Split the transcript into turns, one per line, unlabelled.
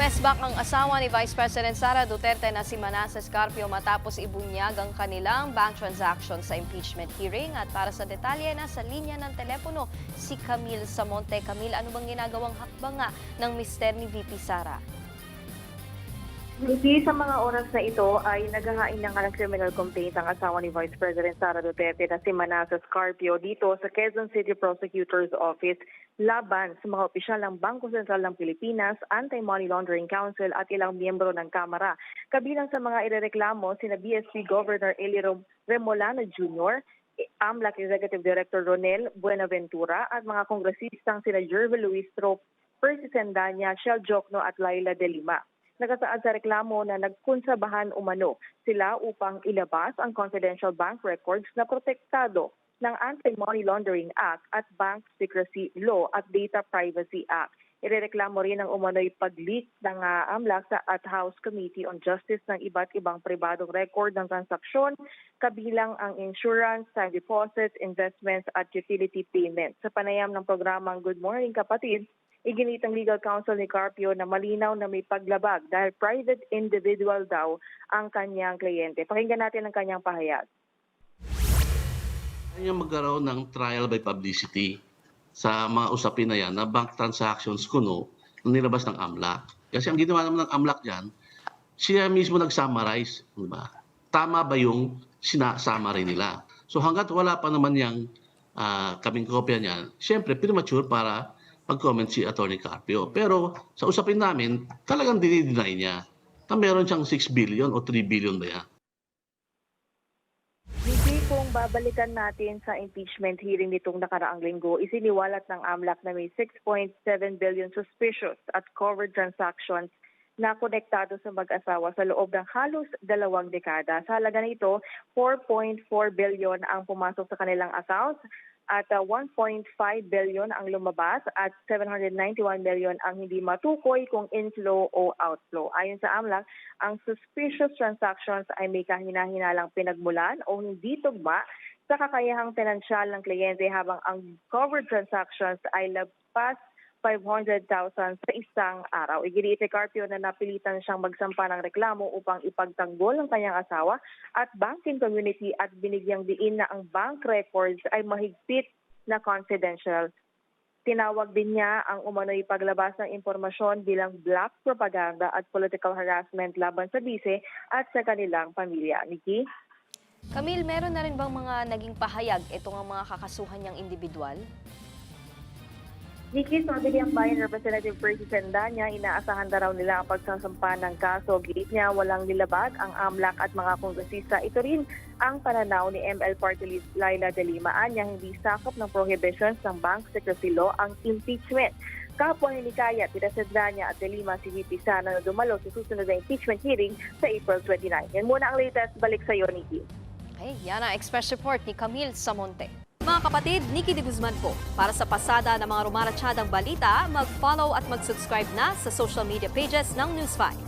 Press back ang asawa ni Vice President Sara Duterte na si Manasseh Carpio matapos ibunyag ang kanilang bank transaction sa impeachment hearing. At para sa detalye, nasa linya ng telepono si Camille Samonte. Camille, ano bang ginagawang hakbang ng mister ni VP Sara?
Hindi sa mga oras na ito ay naghahain ng criminal complaint ang asawa ni Vice President Sara Duterte na si Manasseh Carpio dito sa Quezon City Prosecutor's Office laban sa mga opisyal ng Bangko Sentral ng Pilipinas, Anti-Money Laundering Council at ilang miyembro ng Kamara. Kabilang sa mga irereklamo sina BSP Governor Eli Remolano Jr., AMLAC Executive Director Ronel Buenaventura at mga kongresistang sina Jervel Luis Trop, Percy Sendanya, Shell Jokno at Laila De Lima. Nakasaad sa reklamo na nagkontrabahan umano sila upang ilabas ang confidential bank records na protektado ng Anti-Money Laundering Act at Bank Secrecy Law at Data Privacy Act. Irereklamo rin ang umano'y pag-leak ng AMLAC at House Committee on Justice ng iba't ibang pribadong record ng transaksyon, kabilang ang insurance, time deposits, investments at utility payments. Sa panayam ng programang Good Morning Kapatid, iginit ang legal counsel ni Carpio na malinaw na may paglabag dahil private individual daw ang kanyang kliyente. Pakinggan natin ang kanyang pahayag.
Kaya magkaroon ng trial by publicity sa mga usapin na yan na bank transactions kuno na nilabas ng AMLAC. Kasi ang ginawa naman ng AMLAC yan, siya mismo nag-summarize. Diba? Tama ba yung sinasummary nila? So hanggat wala pa naman yung kaming kopya niyan, siyempre premature para pag-comment si Atty. Carpio. Pero sa usapin namin, talagang dinideny niya na meron siyang 6 billion o 3 billion ba yan.
Hindi, kung babalikan natin sa impeachment hearing nitong nakaraang linggo, isiniwalat ng AMLAC na may 6.7 billion suspicious at covered transactions na konektado sa mag-asawa sa loob ng halos 2 dekada. Sa halaga nito, 4.4 billion ang pumasok sa kanilang accounts at 1.5 billion ang lumabas at 791 million ang hindi matukoy kung inflow o outflow. Ayon sa AMLAC, ang suspicious transactions ay may kahina-hinalang pinagmulan o hindi tugma sa kakayahang pinansyal ng kliyente, habang ang covered transactions ay lagpas 500,000 sa isang araw. Iginiit ni Carpio na napilitan siyang magsampa ng reklamo upang ipagtanggol ang kanyang asawa at banking community at binigyang diin na ang bank records ay mahigpit na confidential. Tinawag din niya ang umano'y paglabas ng impormasyon bilang black propaganda at political harassment laban sa bise at sa kanilang pamilya. Nikki?
Camille, meron na rin bang mga naging pahayag itong mga kakasuhan niyang individual?
Nikki, sabi niyang Bayan Representative Percy Sendanya, inaasahan na raw nila ang pagsasampa ng kaso. Giit niya walang nilabag ang AMLAC at mga kongresista. Ito rin ang pananaw ni ML Party List Laila De Lima. Anya, hindi sakop ng prohibitions ng Bank Secrecy Law ang impeachment. Kapwa ni Nikaya, Sendanya at De Lima si VP Sara na dumalo sa susunod na impeachment hearing sa April 29. Yan muna ang latest. Balik sa iyo, Nikki.
Ay, yan ang Express Report ni Camille Samonte. Mga kapatid, Nikki de Guzman po. Para sa pasada ng mga rumaratsyadang balita, mag-follow at mag-subscribe na sa social media pages ng News 5.